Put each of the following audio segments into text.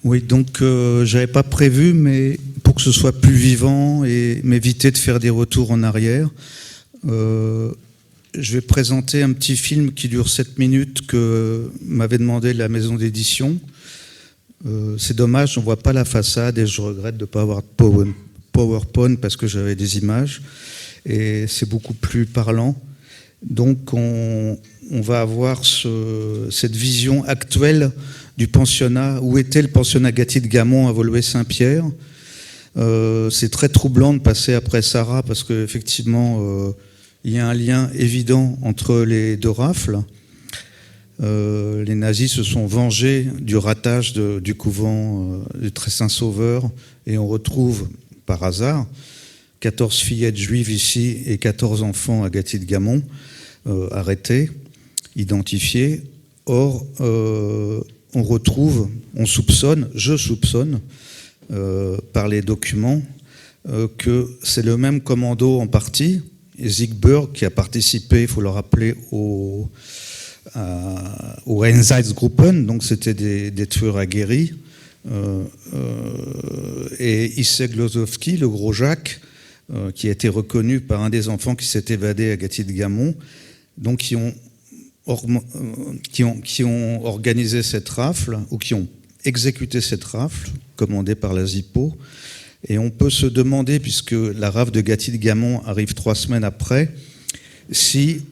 Oui, donc j'avais pas prévu, mais pour que ce soit plus vivant et m'éviter de faire des retours en arrière, je vais présenter un petit film qui dure 7 minutes que m'avait demandé la maison d'édition. C'est dommage, on voit pas la façade et je regrette de ne pas avoir de PowerPoint parce que j'avais des images et c'est beaucoup plus parlant. Donc on va avoir cette vision actuelle du pensionnat, où était le pensionnat Gatti de Gamon à Woluwe-Saint-Pierre. C'est très troublant de passer après Sarah parce qu'effectivement il y a un lien évident entre les deux rafles. Les nazis se sont vengés du ratage du couvent du Très Saint Sauveur et on retrouve par hasard 14 fillettes juives ici et 14 enfants à Gatti de Gamon arrêtés, identifiés. Or, on soupçonne, je soupçonne, par les documents, que c'est le même commando en partie, Siegburg, qui a participé, il faut le rappeler, au Einsatzgruppen, donc c'était des tueurs aguerris, et Issei Glozowski, le gros Jacques, qui a été reconnu par un des enfants qui s'est évadé à Gatti de Gamon, donc qui ont organisé cette rafle, ou qui ont exécuté cette rafle, commandée par la ZIPO. Et on peut se demander, puisque la rafle de Gatti de Gamon arrive 3 semaines après, si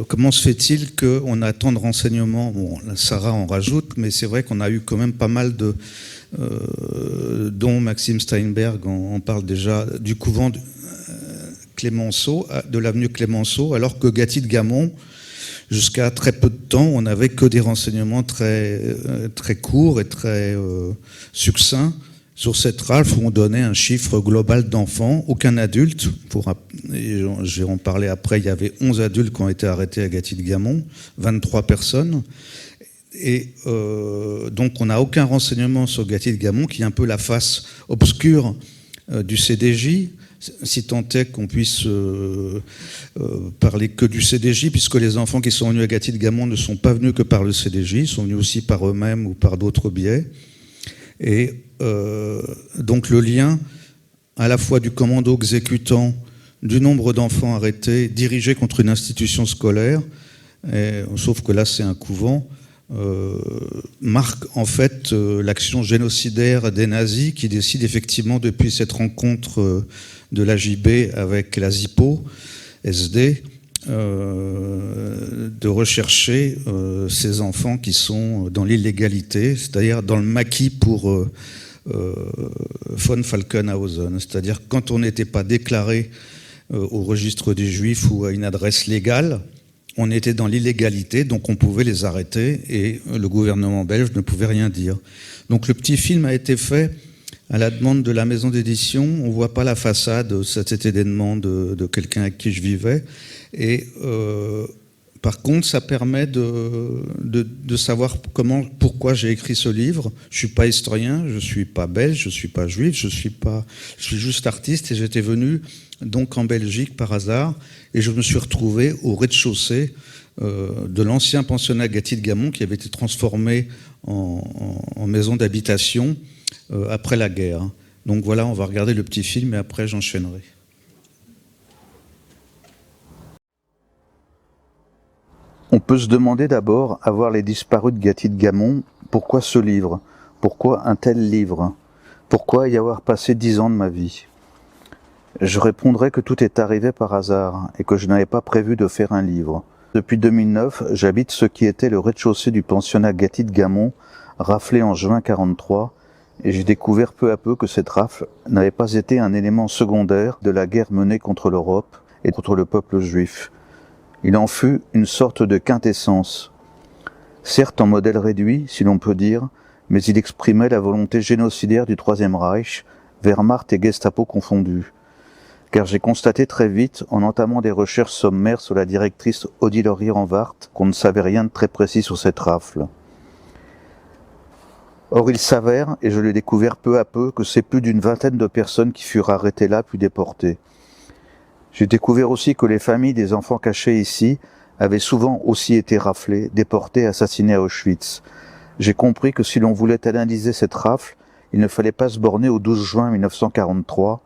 comment se fait-il qu'on a tant de renseignements? Bon, Sarah en rajoute, mais c'est vrai qu'on a eu quand même pas mal de... dont Maxime Steinberg en parle déjà, du couvent de Clémenceau, de l'avenue Clémenceau, alors que Gatti de Gamon, jusqu'à très peu de temps, on n'avait que des renseignements très courts et très succincts sur cette rafle où on donnait un chiffre global d'enfants, aucun adulte. Je vais en parler après, il y avait 11 adultes qui ont été arrêtés à Gatti de Gamon, 23 personnes. Et donc on n'a aucun renseignement sur Gatti de Gamon, qui est un peu la face obscure du CDJ, si tant est qu'on puisse parler que du CDJ, puisque les enfants qui sont venus à Gatti de Gamon ne sont pas venus que par le CDJ, ils sont venus aussi par eux-mêmes ou par d'autres biais. Et donc le lien à la fois du commando exécutant, du nombre d'enfants arrêtés, dirigés contre une institution scolaire, sauf que là c'est un couvent, marque en fait l'action génocidaire des nazis qui décident effectivement depuis cette rencontre de l'AJB avec la ZIPO, SD, de rechercher ces enfants qui sont dans l'illégalité, c'est-à-dire dans le maquis pour von Falkenhausen, c'est-à-dire quand on n'était pas déclaré au registre des Juifs ou à une adresse légale, on était dans l'illégalité, donc on pouvait les arrêter et le gouvernement belge ne pouvait rien dire. Donc le petit film a été fait à la demande de la maison d'édition. On ne voit pas la façade, c'était des demandes de quelqu'un avec qui je vivais. Et par contre, ça permet de savoir pourquoi j'ai écrit ce livre. Je ne suis pas historien, je ne suis pas belge, je ne suis pas juif, je suis juste artiste et j'étais venu donc en Belgique par hasard et je me suis retrouvé au rez-de-chaussée de l'ancien pensionnat Gatti de Gamon qui avait été transformé en maison d'habitation après la guerre. Donc voilà, on va regarder le petit film et après j'enchaînerai. On peut se demander d'abord, à voir les disparus de Gatti de Gamon, pourquoi ce livre? Pourquoi un tel livre? Pourquoi y avoir passé 10 ans de ma vie? Je répondrai que tout est arrivé par hasard et que je n'avais pas prévu de faire un livre. Depuis 2009, j'habite ce qui était le rez-de-chaussée du pensionnat Gatti de Gamon, raflé en juin 1943, et j'ai découvert peu à peu que cette rafle n'avait pas été un élément secondaire de la guerre menée contre l'Europe et contre le peuple juif. Il en fut une sorte de quintessence. Certes en modèle réduit, si l'on peut dire, mais il exprimait la volonté génocidaire du Troisième Reich, Wehrmacht et Gestapo confondus. Car j'ai constaté très vite, en entamant des recherches sommaires sur la directrice Odile Henry-Ranvart, qu'on ne savait rien de très précis sur cette rafle. Or il s'avère, et je l'ai découvert peu à peu, que c'est plus d'une vingtaine de personnes qui furent arrêtées là puis déportées. J'ai découvert aussi que les familles des enfants cachés ici avaient souvent aussi été raflées, déportées, assassinées à Auschwitz. J'ai compris que si l'on voulait analyser cette rafle, il ne fallait pas se borner au 12 juin 1943,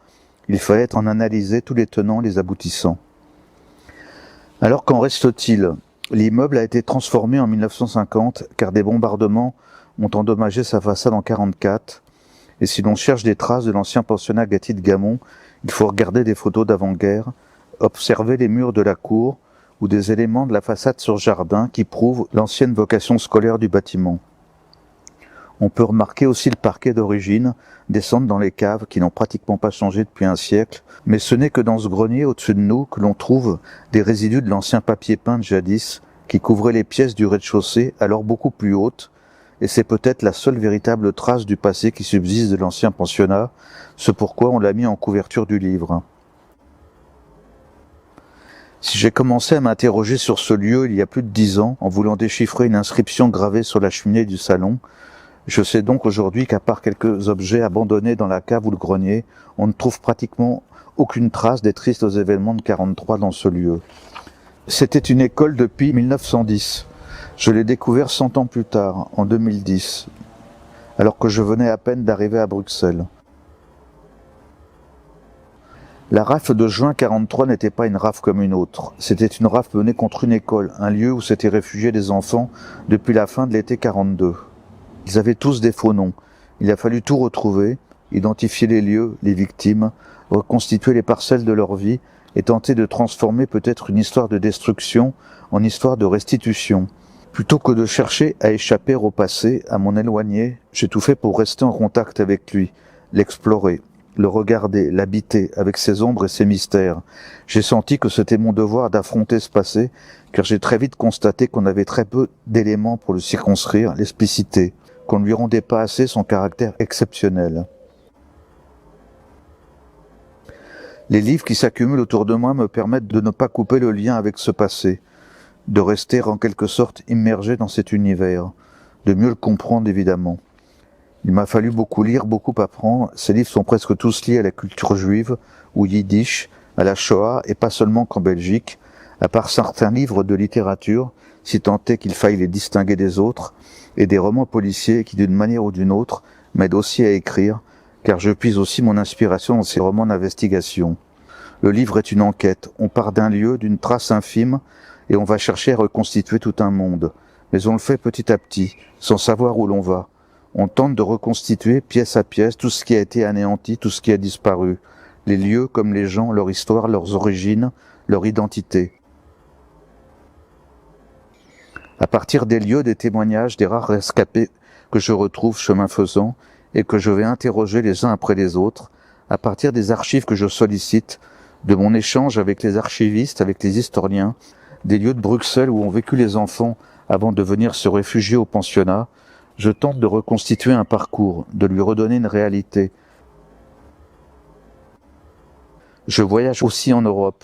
il fallait en analyser tous les tenants, les aboutissants. Alors qu'en reste-t-il? L'immeuble a été transformé en 1950 car des bombardements ont endommagé sa façade en 1944. Et si l'on cherche des traces de l'ancien pensionnat Gatti de Gamon, il faut regarder des photos d'avant-guerre, observer les murs de la cour ou des éléments de la façade sur jardin qui prouvent l'ancienne vocation scolaire du bâtiment. On peut remarquer aussi le parquet d'origine, descendre dans les caves qui n'ont pratiquement pas changé depuis un siècle, mais ce n'est que dans ce grenier au-dessus de nous que l'on trouve des résidus de l'ancien papier peint de jadis qui couvrait les pièces du rez-de-chaussée, alors beaucoup plus hautes, et c'est peut-être la seule véritable trace du passé qui subsiste de l'ancien pensionnat, ce pourquoi on l'a mis en couverture du livre. Si j'ai commencé à m'interroger sur ce lieu il y a plus de 10 ans, en voulant déchiffrer une inscription gravée sur la cheminée du salon, je sais donc aujourd'hui qu'à part quelques objets abandonnés dans la cave ou le grenier, on ne trouve pratiquement aucune trace des tristes événements de 1943 dans ce lieu. C'était une école depuis 1910. Je l'ai découvert 100 ans plus tard, en 2010, alors que je venais à peine d'arriver à Bruxelles. La rafle de juin 1943 n'était pas une rafle comme une autre. C'était une rafle menée contre une école, un lieu où s'étaient réfugiés des enfants depuis la fin de l'été 1942. Ils avaient tous des faux noms. Il a fallu tout retrouver, identifier les lieux, les victimes, reconstituer les parcelles de leur vie et tenter de transformer peut-être une histoire de destruction en histoire de restitution. Plutôt que de chercher à échapper au passé, à m'en éloigner, j'ai tout fait pour rester en contact avec lui, l'explorer, le regarder, l'habiter avec ses ombres et ses mystères. J'ai senti que c'était mon devoir d'affronter ce passé, car j'ai très vite constaté qu'on avait très peu d'éléments pour le circonscrire, l'expliciter, qu'on ne lui rendait pas assez son caractère exceptionnel. Les livres qui s'accumulent autour de moi me permettent de ne pas couper le lien avec ce passé, de rester en quelque sorte immergé dans cet univers, de mieux le comprendre évidemment. Il m'a fallu beaucoup lire, beaucoup apprendre. Ces livres sont presque tous liés à la culture juive ou yiddish, à la Shoah, et pas seulement qu'en Belgique, à part certains livres de littérature, si tant est qu'il faille les distinguer des autres, et des romans policiers qui, d'une manière ou d'une autre, m'aident aussi à écrire, car je puise aussi mon inspiration dans ces romans d'investigation. Le livre est une enquête. On part d'un lieu, d'une trace infime, et on va chercher à reconstituer tout un monde. Mais on le fait petit à petit, sans savoir où l'on va. On tente de reconstituer pièce à pièce tout ce qui a été anéanti, tout ce qui a disparu. Les lieux comme les gens, leur histoire, leurs origines, leur identité. À partir des lieux, des témoignages, des rares rescapés que je retrouve chemin faisant et que je vais interroger les uns après les autres, à partir des archives que je sollicite, de mon échange avec les archivistes, avec les historiens, des lieux de Bruxelles où ont vécu les enfants avant de venir se réfugier au pensionnat, je tente de reconstituer un parcours, de lui redonner une réalité. Je voyage aussi en Europe.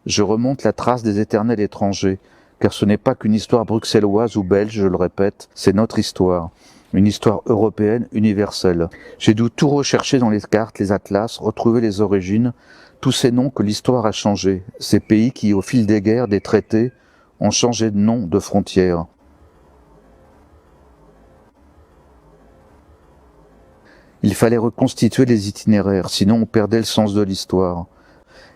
Je remonte la trace des éternels étrangers, car ce n'est pas qu'une histoire bruxelloise ou belge, je le répète, c'est notre histoire. Une histoire européenne, universelle. J'ai dû tout rechercher dans les cartes, les atlas, retrouver les origines, tous ces noms que l'histoire a changés, ces pays qui, au fil des guerres, des traités, ont changé de nom, de frontières. Il fallait reconstituer les itinéraires, sinon on perdait le sens de l'histoire.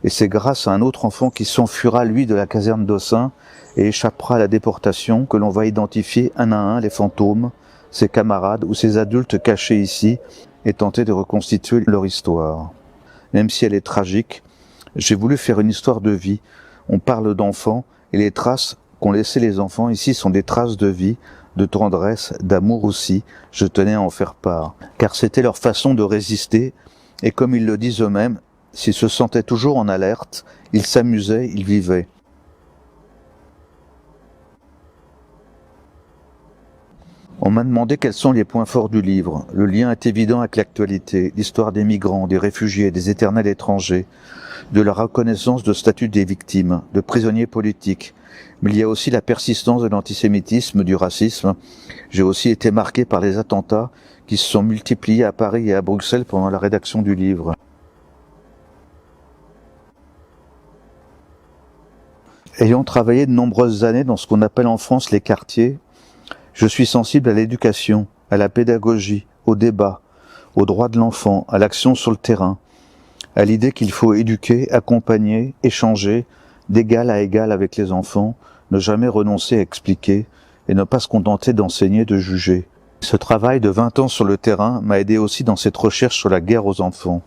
Et c'est grâce à un autre enfant qui s'enfuira, lui, de la caserne d'Ossun et échappera à la déportation que l'on va identifier un à un les fantômes, ses camarades ou ses adultes cachés ici et tenter de reconstituer leur histoire. Même si elle est tragique, j'ai voulu faire une histoire de vie. On parle d'enfants et les traces qu'ont laissées les enfants ici sont des traces de vie, de tendresse, d'amour aussi. Je tenais à en faire part, car c'était leur façon de résister et comme ils le disent eux-mêmes, s'ils se sentaient toujours en alerte, ils s'amusaient, ils vivaient. On m'a demandé quels sont les points forts du livre. Le lien est évident avec l'actualité, l'histoire des migrants, des réfugiés, des éternels étrangers, de la reconnaissance de statut des victimes, de prisonniers politiques. Mais il y a aussi la persistance de l'antisémitisme, du racisme. J'ai aussi été marqué par les attentats qui se sont multipliés à Paris et à Bruxelles pendant la rédaction du livre. Ayant travaillé de nombreuses années dans ce qu'on appelle en France les quartiers, Je suis sensible à l'éducation, à la pédagogie, au débat, aux droits de l'enfant, à l'action sur le terrain, à l'idée qu'il faut éduquer, accompagner, échanger, d'égal à égal avec les enfants, ne jamais renoncer à expliquer et ne pas se contenter d'enseigner, de juger. Ce travail de 20 ans sur le terrain m'a aidé aussi dans cette recherche sur la guerre aux enfants.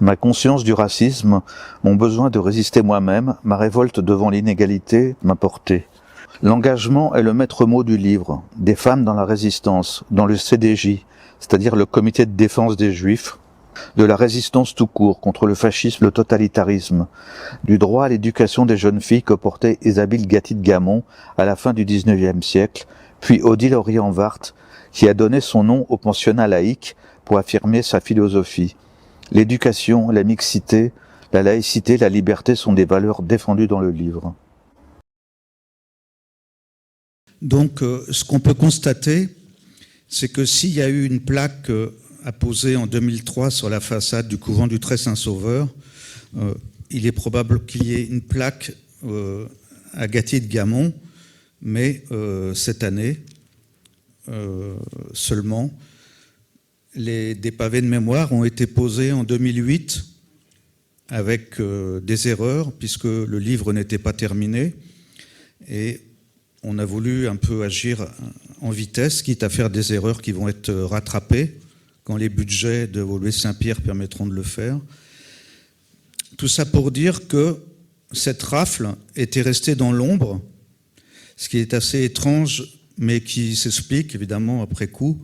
Ma conscience du racisme, mon besoin de résister moi-même, ma révolte devant l'inégalité m'a porté. L'engagement est le maître mot du livre, des femmes dans la résistance, dans le CDJ, c'est-à-dire le comité de défense des Juifs, de la résistance tout court contre le fascisme, le totalitarisme, du droit à l'éducation des jeunes filles que portait Isabelle Gatti-de-Gamon à la fin du XIXe siècle, puis Odile Orion-Wart, qui a donné son nom au pensionnat laïque pour affirmer sa philosophie. L'éducation, la mixité, la laïcité, la liberté sont des valeurs défendues dans le livre. Donc, ce qu'on peut constater, c'est que s'il y a eu une plaque apposée en 2003 sur la façade du couvent du Très-Saint-Sauveur, il est probable qu'il y ait une plaque à Gatti-de-Gamon, mais cette année seulement, des pavés de mémoire ont été posés en 2008 avec des erreurs, puisque le livre n'était pas terminé, et on a voulu un peu agir en vitesse, quitte à faire des erreurs qui vont être rattrapées quand les budgets de Woluwe-Saint-Pierre permettront de le faire. Tout ça pour dire que cette rafle était restée dans l'ombre, ce qui est assez étrange, mais qui s'explique évidemment après coup,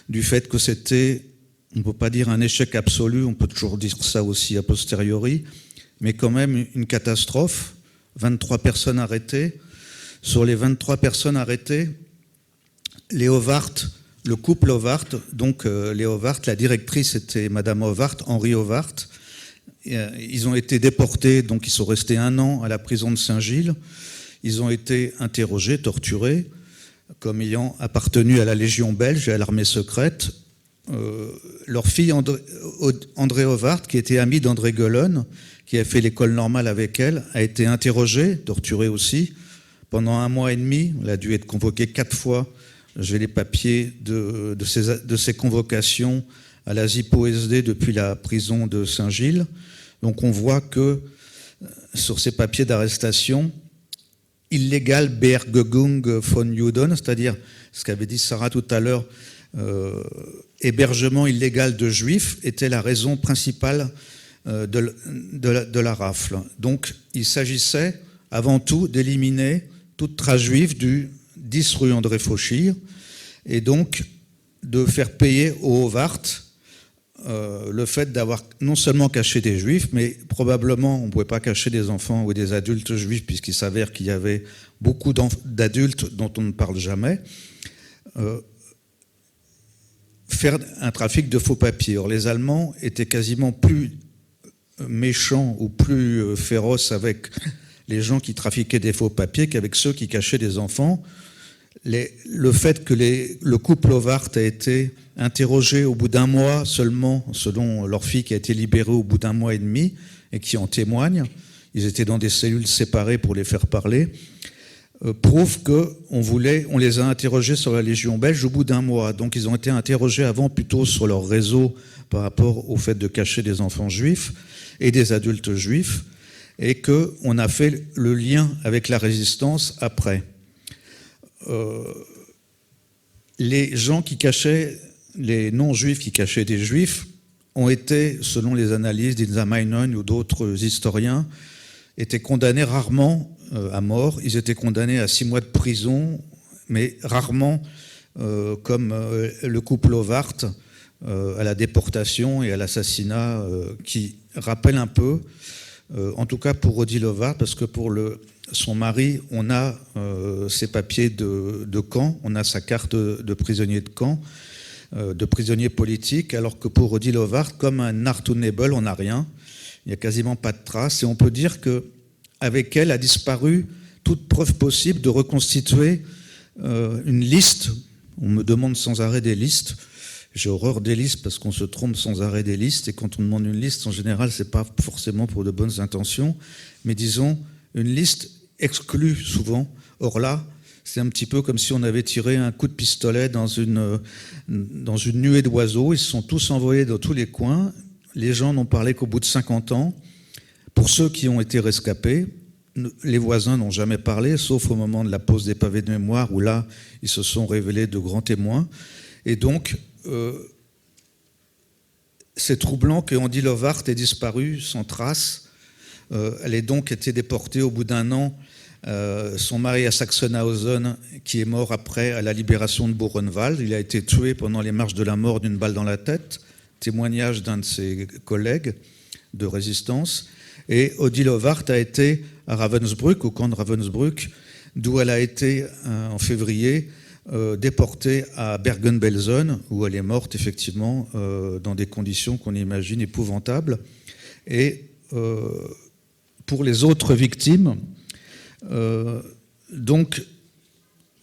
du fait que c'était, on ne peut pas dire un échec absolu, on peut toujours dire ça aussi a posteriori, mais quand même une catastrophe, 23 personnes arrêtées. Sur les 23 personnes arrêtées, les Howard, le couple Howard, donc les Howard, la directrice était Madame Howard, Henri Howard. Ils ont été déportés, donc ils sont restés 1 an à la prison de Saint-Gilles. Ils ont été interrogés, torturés, comme ayant appartenu à la Légion belge et à l'armée secrète. Leur fille André Howard, qui était amie d'André Goelen, qui a fait l'école normale avec elle, a été interrogée, torturée aussi, pendant 1 mois et demi. Elle a dû être convoquée 4 fois. J'ai les papiers de ces convocations à la ZIPO-SD depuis la prison de Saint-Gilles. Donc on voit que sur ces papiers d'arrestation, illégal Beerdigung von Juden, c'est-à-dire ce qu'avait dit Sarah tout à l'heure, hébergement illégal de juifs, était la raison principale de la rafle. Donc il s'agissait avant tout d'éliminer toute trace juive du 10 rue André Fauchir et donc de faire payer aux Howard le fait d'avoir non seulement caché des juifs, mais probablement on ne pouvait pas cacher des enfants ou des adultes juifs, puisqu'il s'avère qu'il y avait beaucoup d'adultes dont on ne parle jamais, faire un trafic de faux papiers. Or, les Allemands étaient quasiment plus méchants ou plus féroces avec les gens qui trafiquaient des faux papiers qu'avec ceux qui cachaient des enfants. Le fait que le couple Howard a été interrogé au bout d'1 mois seulement, selon leur fille qui a été libérée au bout d'1 mois et demi, et qui en témoigne, ils étaient dans des cellules séparées pour les faire parler, prouve qu'on les a interrogés sur la Légion belge au bout d'1 mois. Donc ils ont été interrogés avant plutôt sur leur réseau par rapport au fait de cacher des enfants juifs et des adultes juifs, et qu'on a fait le lien avec la résistance après. Les gens qui cachaient, les non-juifs qui cachaient des juifs ont été, selon les analyses d'Inza Meinen ou d'autres historiens, étaient condamnés rarement à mort. Ils étaient condamnés à 6 mois de prison, mais rarement, comme le couple Howard, à la déportation et à l'assassinat, qui rappellent un peu, en tout cas pour Odile Howard, parce que pour son mari, on a ses papiers de camp, on a sa carte de prisonnier de camp, de prisonnier politique, alors que pour Odile Howard, comme un Nartunebel, on n'a rien. Il n'y a quasiment pas de traces. Et on peut dire qu'avec elle a disparu toute preuve possible de reconstituer une liste. On me demande sans arrêt des listes. J'ai horreur des listes parce qu'on se trompe sans arrêt des listes. Et quand on demande une liste, en général, ce n'est pas forcément pour de bonnes intentions. Mais disons, une liste exclut souvent. Or là, c'est un petit peu comme si on avait tiré un coup de pistolet dans une nuée d'oiseaux. Ils se sont tous envoyés dans tous les coins. Les gens n'ont parlé qu'au bout de 50 ans. Pour ceux qui ont été rescapés, les voisins n'ont jamais parlé, sauf au moment de la pose des pavés de mémoire, où là, ils se sont révélés de grands témoins. Et donc, c'est troublant que Andy Lovart ait disparu sans trace. Elle ait donc été déportée au bout d'un an. Son mari à Sachsenhausen, qui est mort après à la libération de Buchenwald. Il a été tué pendant les marches de la mort d'une balle dans la tête. Témoignage d'un de ses collègues de résistance. Et Odile Lovart a été à Ravensbrück, au camp de Ravensbrück, d'où elle a été, en février, déportée à Bergen-Belsen, où elle est morte, effectivement, dans des conditions qu'on imagine épouvantables. Et pour les autres victimes, donc,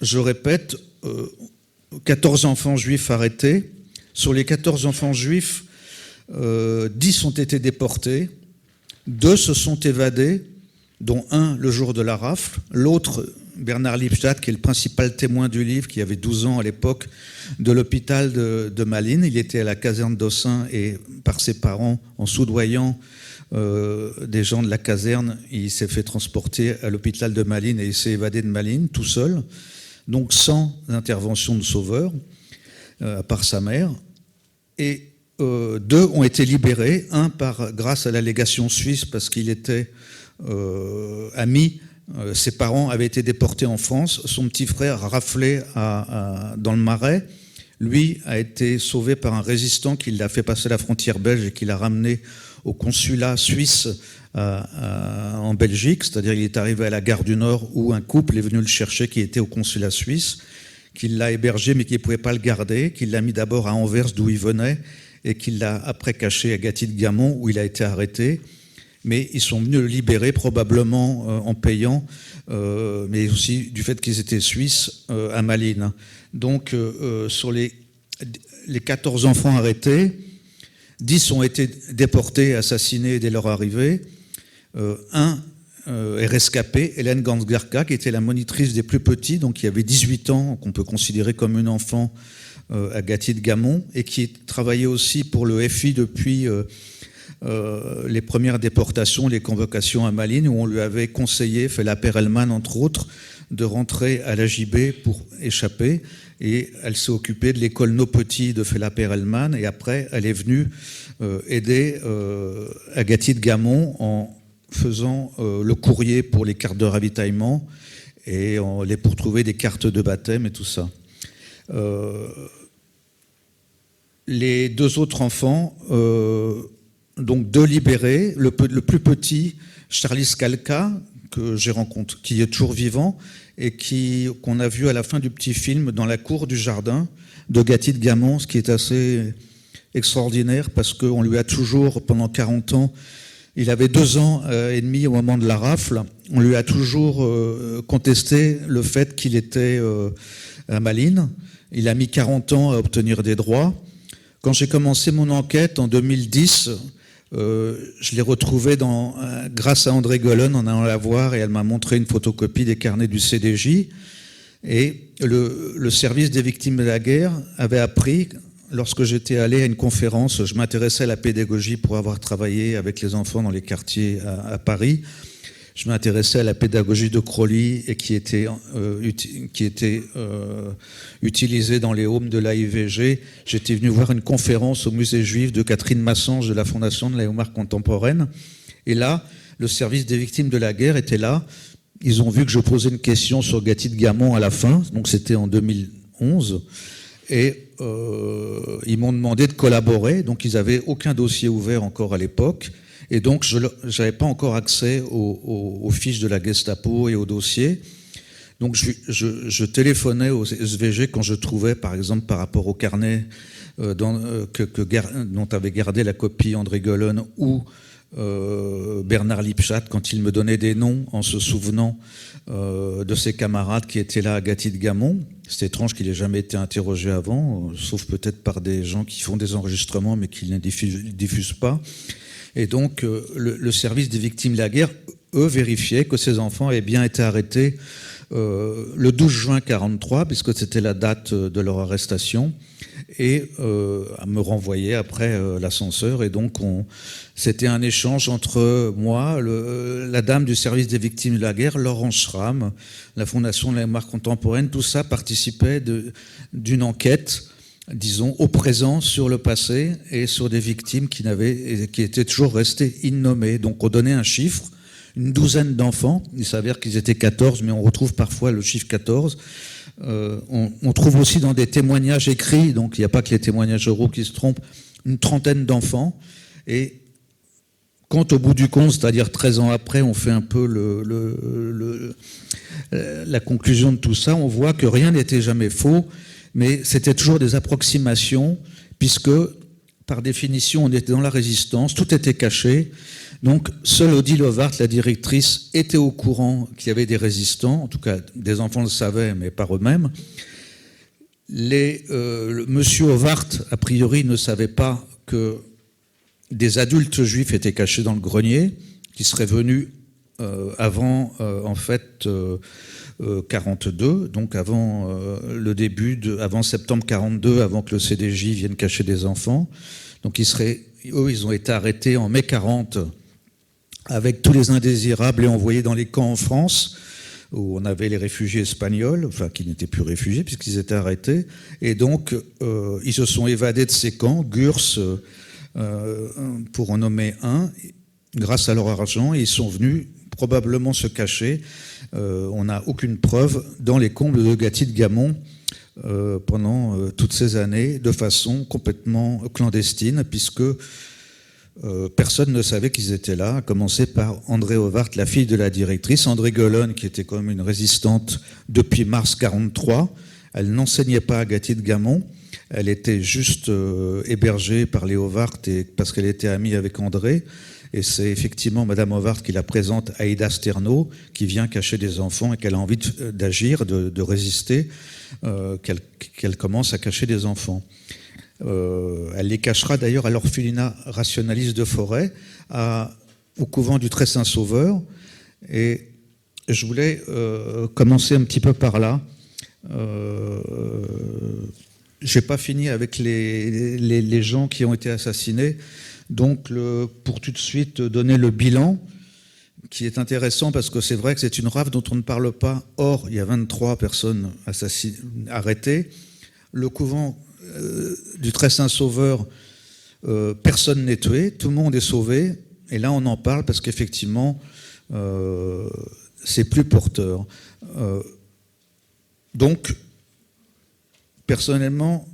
je répète, 14 enfants juifs arrêtés. Sur les 14 enfants juifs, 10 ont été déportés. 2 se sont évadés, dont un le jour de la rafle. L'autre, Bernard Lippstadt, qui est le principal témoin du livre, qui avait 12 ans à l'époque, de l'hôpital de Malines. Il était à la caserne d'Ossin et par ses parents, en soudoyant des gens de la caserne, il s'est fait transporter à l'hôpital de Malines et il s'est évadé de Malines tout seul, donc sans intervention de sauveur, à part sa mère. Et 2 ont été libérés, un grâce à la légation suisse parce qu'il était ami. Ses parents avaient été déportés en France. Son petit frère raflé dans le Marais. Lui a été sauvé par un résistant qui l'a fait passer la frontière belge et qui l'a ramené au consulat suisse en Belgique. C'est-à-dire qu'il est arrivé à la gare du Nord où un couple est venu le chercher qui était au consulat suisse, qui l'a hébergé mais qui ne pouvait pas le garder, qui l'a mis d'abord à Anvers d'où il venait et qui l'a après caché à Gatti-de-Gamont où il a été arrêté. Mais ils sont venus le libérer probablement en payant, mais aussi du fait qu'ils étaient suisses à Malines. Donc sur les 14 enfants arrêtés, 10 ont été déportés, assassinés dès leur arrivée. Un est rescapé, Hélène Gansgarka, qui était la monitrice des plus petits, donc qui avait 18 ans, qu'on peut considérer comme une enfant à Gatti-de-Gamont, et qui travaillait aussi pour le FI depuis les premières déportations, les convocations à Malines, où on lui avait conseillé, Fela Perelman entre autres, de rentrer à l'AJB pour échapper. Et elle s'est occupée de l'école Nos Petits de Fela Perelman. Et après, elle est venue aider à Gatti-de-Gamont en faisant le courrier pour les cartes de ravitaillement et pour trouver des cartes de baptême et tout ça. Les 2 autres enfants, donc 2 libérés, le plus petit, Charlie Skalka, que j'ai rencontré, qui est toujours vivant et qu'on a vu à la fin du petit film dans la cour du jardin de Gatti-de-Gamont, ce qui est assez extraordinaire parce qu'on lui a toujours, pendant 40 ans, il avait 2 ans et demi au moment de la rafle, on lui a toujours contesté le fait qu'il était à Malines. Il a mis 40 ans à obtenir des droits. Quand j'ai commencé mon enquête en 2010, je l'ai retrouvé grâce à André Gollen en allant la voir et elle m'a montré une photocopie des carnets du CDJ. Et le service des victimes de la guerre avait appris, lorsque j'étais allé à une conférence, je m'intéressais à la pédagogie pour avoir travaillé avec les enfants dans les quartiers à Paris. Je m'intéressais à la pédagogie de Crowley et qui était utilisée dans les homes de l'AIVG. J'étais venu voir une conférence au musée juif de Catherine Massange de la Fondation de la Mémoire contemporaine. Et là, le service des victimes de la guerre était là. Ils ont vu que je posais une question sur Gatti-de-Gamont à la fin, donc c'était en 2011. Et ils m'ont demandé de collaborer, donc ils n'avaient aucun dossier ouvert encore à l'époque. Et donc, je n'avais pas encore accès aux fiches de la Gestapo et aux dossiers. Donc, je téléphonais aux SVG quand je trouvais, par exemple, par rapport au carnet dont avait gardé la copie André Gollen ou Bernard Lippstadt, quand il me donnait des noms en se souvenant de ses camarades qui étaient là à Gatti-de-Gamont. C'est étrange qu'il n'ait jamais été interrogé avant, sauf peut-être par des gens qui font des enregistrements mais qui ne les diffusent pas. Et donc, le service des victimes de la guerre, eux vérifiaient que ces enfants avaient bien été arrêtés le 12 juin 1943, puisque c'était la date de leur arrestation, et me renvoyer après l'ascenseur. Et donc, c'était un échange entre moi, la dame du service des victimes de la guerre, Laurence Schramm, la Fondation de la mémoire contemporaine. Tout ça participait d'une enquête, disons, au présent sur le passé et sur des victimes qui étaient toujours restées innommées. Donc, on donnait un chiffre, une douzaine d'enfants. Il s'avère qu'ils étaient 14, mais on retrouve parfois le chiffre 14. On trouve aussi dans des témoignages écrits, donc il n'y a pas que les témoignages oraux qui se trompent, une trentaine d'enfants. Et quand au bout du compte, c'est-à-dire 13 ans après, on fait un peu la conclusion de tout ça, on voit que rien n'était jamais faux, mais c'était toujours des approximations, puisque par définition, on était dans la résistance, tout était caché. Donc, seule Odile Ovart, la directrice, était au courant qu'il y avait des résistants. En tout cas, des enfants le savaient, mais par eux-mêmes. Monsieur Ovart, a priori, ne savait pas que des adultes juifs étaient cachés dans le grenier, qui seraient venus avant, en fait, 42, donc avant le début, avant septembre 42, avant que le CDJ vienne cacher des enfants. Donc, eux, ils ont été arrêtés en mai 40 avec tous les indésirables et envoyés dans les camps en France, où on avait les réfugiés espagnols, enfin qui n'étaient plus réfugiés puisqu'ils étaient arrêtés. Et donc, ils se sont évadés de ces camps, Gurs, pour en nommer un, grâce à leur argent, et ils sont venus probablement se cacher. On n'a aucune preuve dans les combles de Gatti-de-Gamon pendant toutes ces années, de façon complètement clandestine, puisque personne ne savait qu'ils étaient là, à commencer par André Ovart, la fille de la directrice, André Golon, qui était quand même une résistante depuis mars 1943. Elle n'enseignait pas à Gatti-de-Gamon, elle était juste hébergée par les Ovart parce qu'elle était amie avec André. Et c'est effectivement Madame Ovart qui la présente à Aïda Sterno, qui vient cacher des enfants et qu'elle a envie d'agir, de résister, qu'elle commence à cacher des enfants. Elle les cachera d'ailleurs à l'orphelinat rationaliste de Forêt, au couvent du Très-Saint-Sauveur. Et je voulais commencer un petit peu par là. Je n'ai pas fini avec les gens qui ont été assassinés. Donc, pour tout de suite donner le bilan, qui est intéressant parce que c'est vrai que c'est une rafle dont on ne parle pas. Or, il y a 23 personnes arrêtées. Le couvent du Très-Saint-Sauveur, personne n'est tué, tout le monde est sauvé. Et là, on en parle parce qu'effectivement, c'est plus porteur. Donc, personnellement,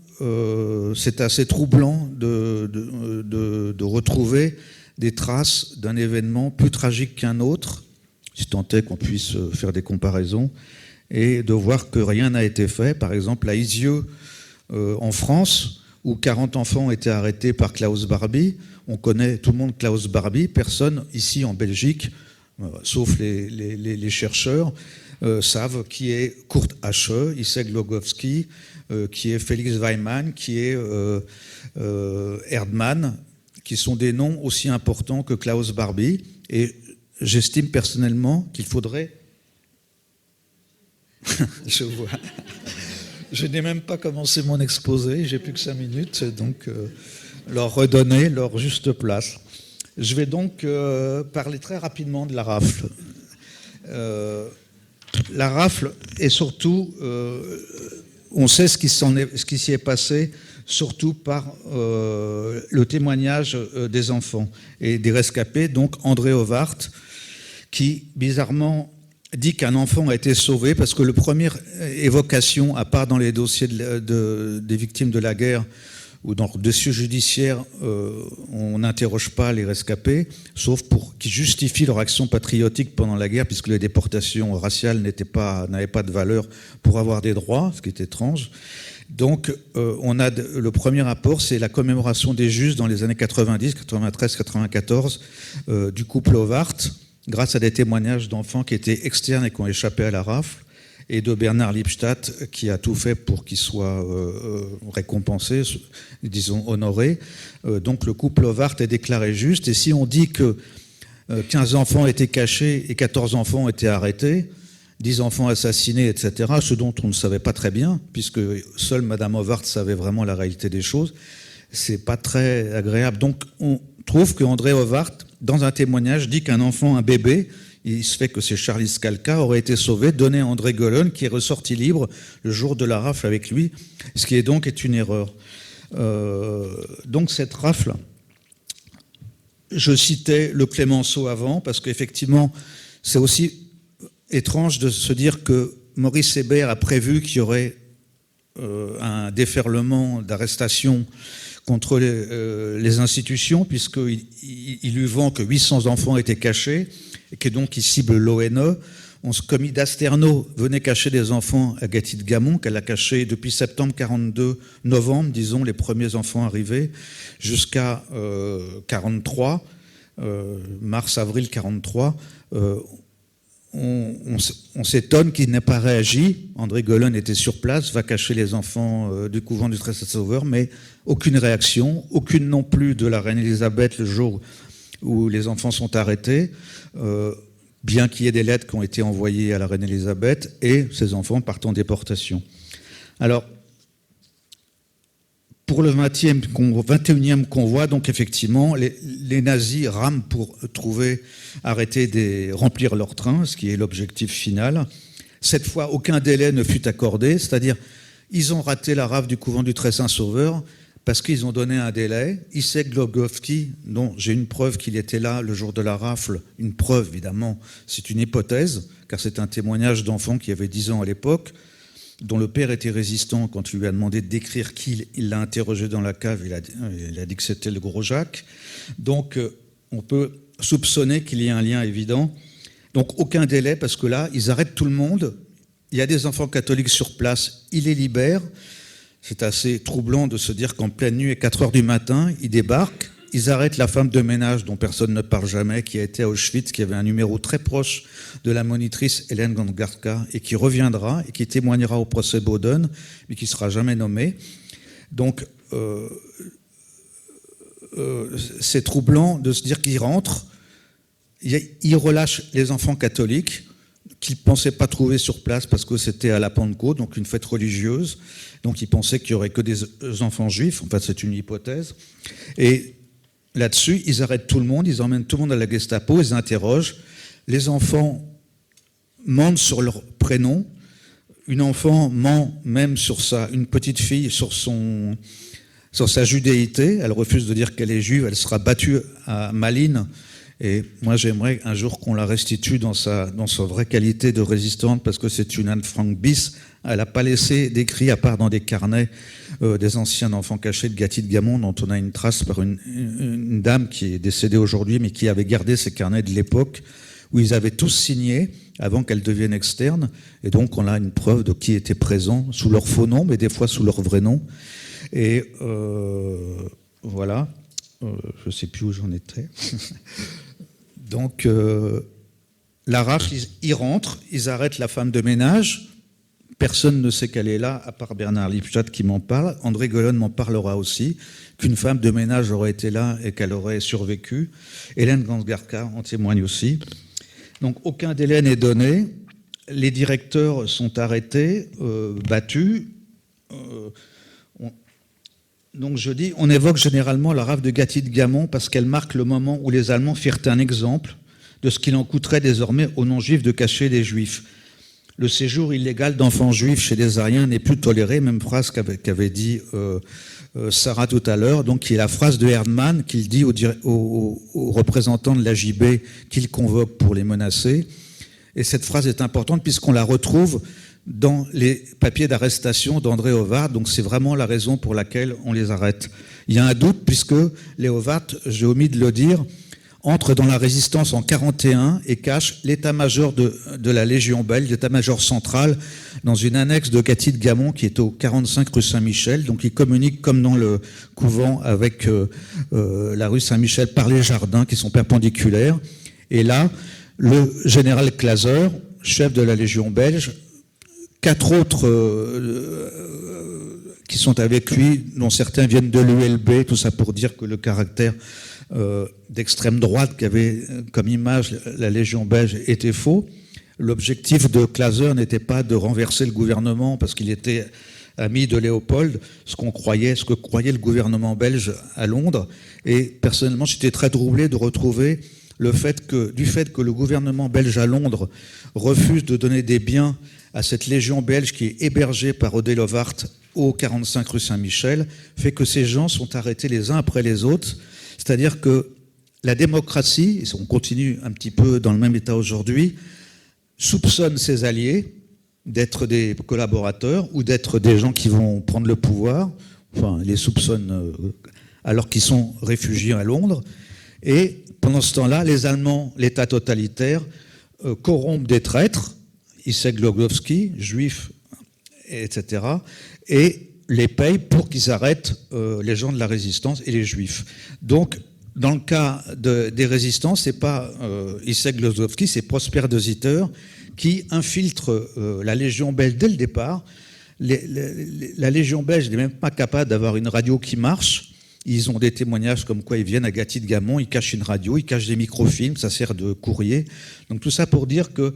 c'est assez troublant de retrouver des traces d'un événement plus tragique qu'un autre, si tant est qu'on puisse faire des comparaisons, et de voir que rien n'a été fait. Par exemple, à Isieux, en France, où 40 enfants ont été arrêtés par Klaus Barbie. On connaît tout le monde Klaus Barbie. Personne ici en Belgique, sauf les chercheurs, savent qui est Kurt Asche, Issek Logowski, qui est Félix Weimann, qui est Erdmann, qui sont des noms aussi importants que Klaus Barbie. Et j'estime personnellement qu'il faudrait... Je vois. Je n'ai même pas commencé mon exposé, j'ai plus que 5 minutes, donc leur redonner leur juste place. Je vais donc parler très rapidement de la rafle. La rafle est surtout... on sait ce qui s'y est passé, surtout par le témoignage des enfants et des rescapés, donc André Ovart, qui, bizarrement, dit qu'un enfant a été sauvé parce que la première évocation, à part dans les dossiers des victimes de la guerre ou dans le dossier judiciaire, on n'interroge pas les rescapés, sauf pour qu'ils justifient leur action patriotique pendant la guerre, puisque les déportations raciales n'avaient pas de valeur pour avoir des droits, ce qui est étrange. Donc, on a le premier rapport, c'est la commémoration des Justes dans les années 90, 93, 94, du couple Ovart, grâce à des témoignages d'enfants qui étaient externes et qui ont échappé à la rafle, et de Bernard Lippstadt, qui a tout fait pour qu'il soit récompensé, disons honoré. Donc le couple Ovart est déclaré juste, et si on dit que 15 enfants étaient cachés et 14 enfants étaient arrêtés, 10 enfants assassinés, etc., ce dont on ne savait pas très bien, puisque seule Madame Howard savait vraiment la réalité des choses. C'est pas très agréable. Donc on trouve qu'André Howard, dans un témoignage, dit qu'un enfant, un bébé, il se fait que c'est Charlie Scalca, aurait été sauvé, donné à André Gollon, qui est ressorti libre le jour de la rafle avec lui, ce qui est une erreur. Donc cette rafle, je citais le Clémenceau avant, parce qu'effectivement, c'est aussi étrange de se dire que Maurice Hébert a prévu qu'il y aurait un déferlement d'arrestations contre les institutions, puisqu'il lui vend que 800 enfants étaient cachés, et que donc il cible l'ONE. Commis d'Asterno venait cacher des enfants à Gatti-de-Gamon, qu'elle a caché depuis septembre 42, novembre, disons, les premiers enfants arrivés, jusqu'à 43, mars-avril 43. On s'étonne qu'il n'ait pas réagi. André Gollon était sur place, va cacher les enfants du couvent du Très-Sauveur, mais aucune réaction, aucune non plus de la reine Elisabeth le jour où les enfants sont arrêtés, bien qu'il y ait des lettres qui ont été envoyées à la reine Elisabeth, et ces enfants partent en déportation. Alors, pour le 21e convoi, donc effectivement, les nazis rament pour remplir leur train, ce qui est l'objectif final. Cette fois, aucun délai ne fut accordé, c'est-à-dire ils ont raté la rafle du couvent du Très-Saint-Sauveur parce qu'ils ont donné un délai. Issek Glogowski, dont j'ai une preuve qu'il était là le jour de la rafle, une preuve évidemment, c'est une hypothèse, car c'est un témoignage d'enfant qui avait 10 ans à l'époque, dont le père était résistant quand il lui a demandé de décrire qui, il l'a interrogé dans la cave, il a dit que c'était le gros Jacques. Donc on peut soupçonner qu'il y a un lien évident. Donc aucun délai, parce que là, ils arrêtent tout le monde. Il y a des enfants catholiques sur place, ils les libèrent. C'est assez troublant de se dire qu'en pleine nuit, à 4 heures du matin, ils débarquent. Ils arrêtent la femme de ménage dont personne ne parle jamais, qui a été à Auschwitz, qui avait un numéro très proche de la monitrice Hélène Gangarka, et qui reviendra et qui témoignera au procès Baudon, mais qui ne sera jamais nommée. Donc, c'est troublant de se dire qu'ils rentrent, ils relâchent les enfants catholiques, qu'ils ne pensaient pas trouver sur place parce que c'était à la Pentecôte, donc une fête religieuse. Donc ils pensaient qu'il n'y aurait que des enfants juifs. En fait, c'est une hypothèse. Et là-dessus, ils arrêtent tout le monde, ils emmènent tout le monde à la Gestapo, ils interrogent. Les enfants mentent sur leur prénom. Une enfant ment même sur une petite fille, sur sa judéité. Elle refuse de dire qu'elle est juive. Elle sera battue à Malines. Et moi, j'aimerais un jour qu'on la restitue dans sa vraie qualité de résistante, parce que c'est une Anne Frank bis. Elle n'a pas laissé d'écrit, à part dans des carnets des anciens enfants cachés de Gatti-de-Gamon, dont on a une trace par une dame qui est décédée aujourd'hui, mais qui avait gardé ces carnets de l'époque, où ils avaient tous signé avant qu'elle devienne externe. Et donc, on a une preuve de qui était présent, sous leur faux nom, mais des fois sous leur vrai nom. Et voilà. Je ne sais plus où j'en étais. Donc, la rafle, ils rentrent, ils arrêtent la femme de ménage. Personne ne sait qu'elle est là, à part Bernard Lipstadt qui m'en parle. André Gollon m'en parlera aussi, qu'une femme de ménage aurait été là et qu'elle aurait survécu. Hélène Gangarka en témoigne aussi. Donc, aucun délai n'est donné. Les directeurs sont arrêtés, battus. Donc je dis, on évoque généralement la rafle de Gatti-de-Gamon parce qu'elle marque le moment où les Allemands firent un exemple de ce qu'il en coûterait désormais aux non-juifs de cacher les juifs. Le séjour illégal d'enfants juifs chez les Ariens n'est plus toléré, même phrase qu'avait dit Sarah tout à l'heure, donc qui est la phrase de Erdmann qu'il dit aux représentants de l'AJB qu'il convoque pour les menacer. Et cette phrase est importante puisqu'on la retrouve dans les papiers d'arrestation d'André Howard, donc c'est vraiment la raison pour laquelle on les arrête. Il y a un doute puisque les Howard, j'ai omis de le dire, entrent dans la résistance en 1941 et cachent l'état-major de la Légion belge, l'état-major central, dans une annexe de Gatti-de-Gamon qui est au 45 rue Saint-Michel. Donc ils communiquent comme dans le couvent avec la rue Saint-Michel par les jardins qui sont perpendiculaires. Et là, le général Claser, chef de la Légion belge, 4 autres qui sont avec lui, dont certains viennent de l'ULB, tout ça pour dire que le caractère d'extrême droite qui avait comme image la Légion belge était faux. L'objectif de Claser n'était pas de renverser le gouvernement parce qu'il était ami de Léopold, ce que croyait le gouvernement belge à Londres. Et personnellement, j'étais très troublé de retrouver du fait que le gouvernement belge à Londres refuse de donner des biens à cette Légion belge qui est hébergée par Odelovart au 45 rue Saint-Michel, fait que ces gens sont arrêtés les uns après les autres. C'est-à-dire que la démocratie, et on continue un petit peu dans le même état aujourd'hui, soupçonne ses alliés d'être des collaborateurs ou d'être des gens qui vont prendre le pouvoir, enfin, les soupçonne alors qu'ils sont réfugiés à Londres. Et pendant ce temps-là, les Allemands, l'État totalitaire, corrompent des traîtres, Issek Glogowski, juifs, etc., et les payent pour qu'ils arrêtent les gens de la résistance et les juifs. Donc, dans le cas des résistants, c'est pas Issek Glogowski, c'est Prosper de Zitter qui infiltre la Légion belge dès le départ. La Légion belge n'est même pas capable d'avoir une radio qui marche. Ils ont des témoignages comme quoi ils viennent à Gatti de Gamon, ils cachent une radio, ils cachent des microfilms, ça sert de courrier. Donc tout ça pour dire que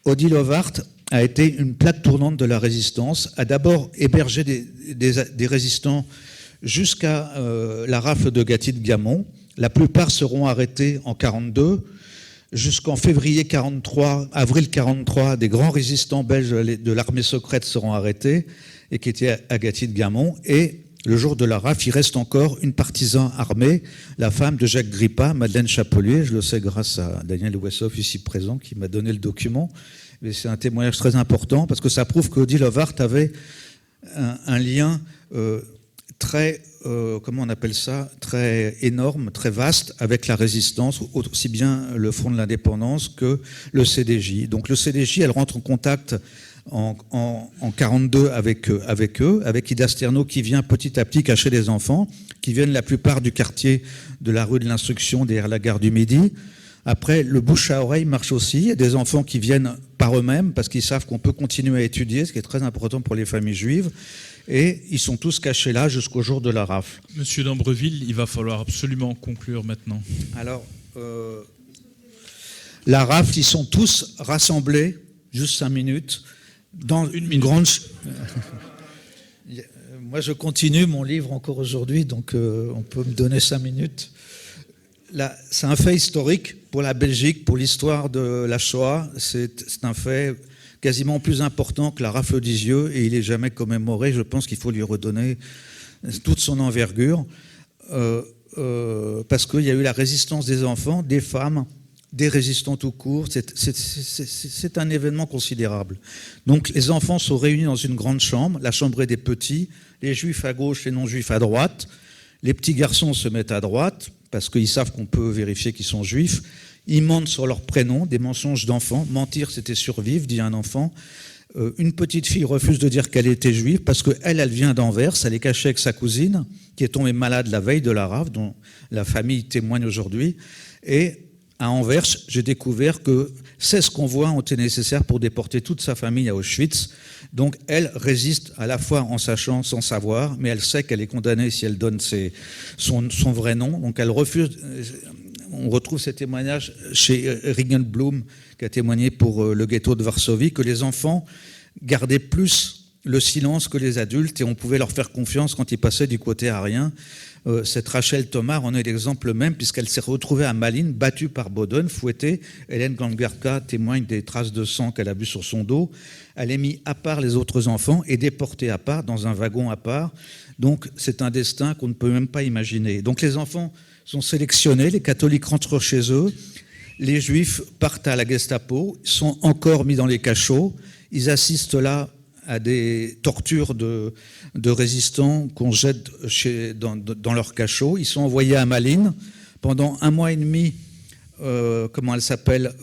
Odelovart a été une plaque tournante de la résistance, a d'abord hébergé des résistants jusqu'à la rafle de Gatti de Gamon. La plupart seront arrêtés en 1942. Jusqu'en février 43, avril 43, des grands résistants belges de l'armée secrète seront arrêtés et qui étaient à Gatti de Gamon. Et le jour de la rafle, il reste encore une partisane armée, la femme de Jacques Grippa, Madeleine Chapelier. Je le sais grâce à Daniel Wessoff, ici présent, qui m'a donné le document. Mais c'est un témoignage très important parce que ça prouve que Odelovart avait un lien très, comment on appelle ça, très énorme, très vaste avec la résistance, aussi bien le Front de l'Indépendance que le CDJ. Donc le CDJ, elle rentre en contact en 1942 avec eux, avec Ida Sterno qui vient petit à petit cacher les enfants, qui viennent la plupart du quartier de la rue de l'Instruction derrière la gare du Midi. Après, le bouche à oreille marche aussi. Il y a des enfants qui viennent par eux-mêmes parce qu'ils savent qu'on peut continuer à étudier, ce qui est très important pour les familles juives. Et ils sont tous cachés là jusqu'au jour de la rafle. Monsieur d'Ambreville, il va falloir absolument conclure maintenant. Alors, la rafle, ils sont tous rassemblés, juste 5 minutes, dans une grande... Moi, je continue mon livre encore aujourd'hui, donc on peut me donner 5 minutes. Là, c'est un fait historique pour la Belgique, pour l'histoire de la Shoah. C'est un fait quasiment plus important que la rafle d'Isieux et il n'est jamais commémoré. Je pense qu'il faut lui redonner toute son envergure parce qu'il y a eu la résistance des enfants, des femmes, des résistants tout court. C'est un événement considérable. Donc les enfants sont réunis dans une grande chambre, la chambre des petits, les juifs à gauche, les non-juifs à droite. Les petits garçons se mettent à droite parce qu'ils savent qu'on peut vérifier qu'ils sont juifs. Ils mentent sur leur prénom, des mensonges d'enfants. Mentir, c'était survivre, dit un enfant. Une petite fille refuse de dire qu'elle était juive parce qu'elle vient d'Anvers, elle est cachée avec sa cousine, qui est tombée malade la veille de la rafle, dont la famille témoigne aujourd'hui. Et à Anvers, j'ai découvert que 16 convois ont été nécessaires pour déporter toute sa famille à Auschwitz. Donc elle résiste à la fois en sachant, sans savoir, mais elle sait qu'elle est condamnée si elle donne son vrai nom. Donc elle refuse... On retrouve ces témoignages chez Ringelblum, qui a témoigné pour le ghetto de Varsovie, que les enfants gardaient plus le silence que les adultes et on pouvait leur faire confiance quand ils passaient du côté arien. Cette Rachel Thomas en est l'exemple même, puisqu'elle s'est retrouvée à Malines, battue par Boden, fouettée. Hélène Gangarka témoigne des traces de sang qu'elle a vues sur son dos. Elle est mise à part les autres enfants et déportée à part, dans un wagon à part. Donc c'est un destin qu'on ne peut même pas imaginer. Donc les enfants sont sélectionnés, les catholiques rentrent chez eux, les juifs partent à la Gestapo, sont encore mis dans les cachots, ils assistent là à des tortures de résistants qu'on jette dans leurs cachots, ils sont envoyés à Malines. Pendant 1 mois et demi, comment elle s'appelle,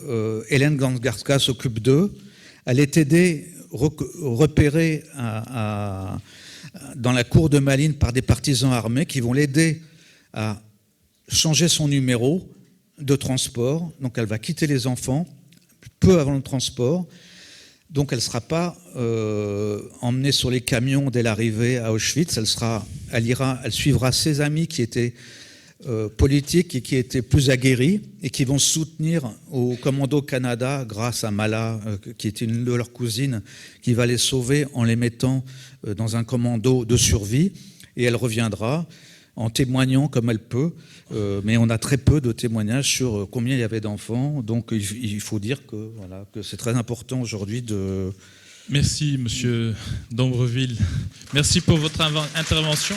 Hélène Gangarska s'occupe d'eux, elle est aidée, repérée dans la cour de Malines par des partisans armés qui vont l'aider à changer son numéro de transport. Donc elle va quitter les enfants peu avant le transport. Donc elle ne sera pas emmenée sur les camions dès l'arrivée à Auschwitz. Elle suivra ses amis qui étaient politiques et qui étaient plus aguerris et qui vont soutenir au Commando Canada grâce à Mala, qui est une de leurs cousines, qui va les sauver en les mettant dans un commando de survie. Et elle reviendra en témoignant comme elle peut, mais on a très peu de témoignages sur combien il y avait d'enfants. Donc il faut dire que, voilà, que c'est très important aujourd'hui de... Merci, monsieur d'Ambreville. Merci pour votre intervention.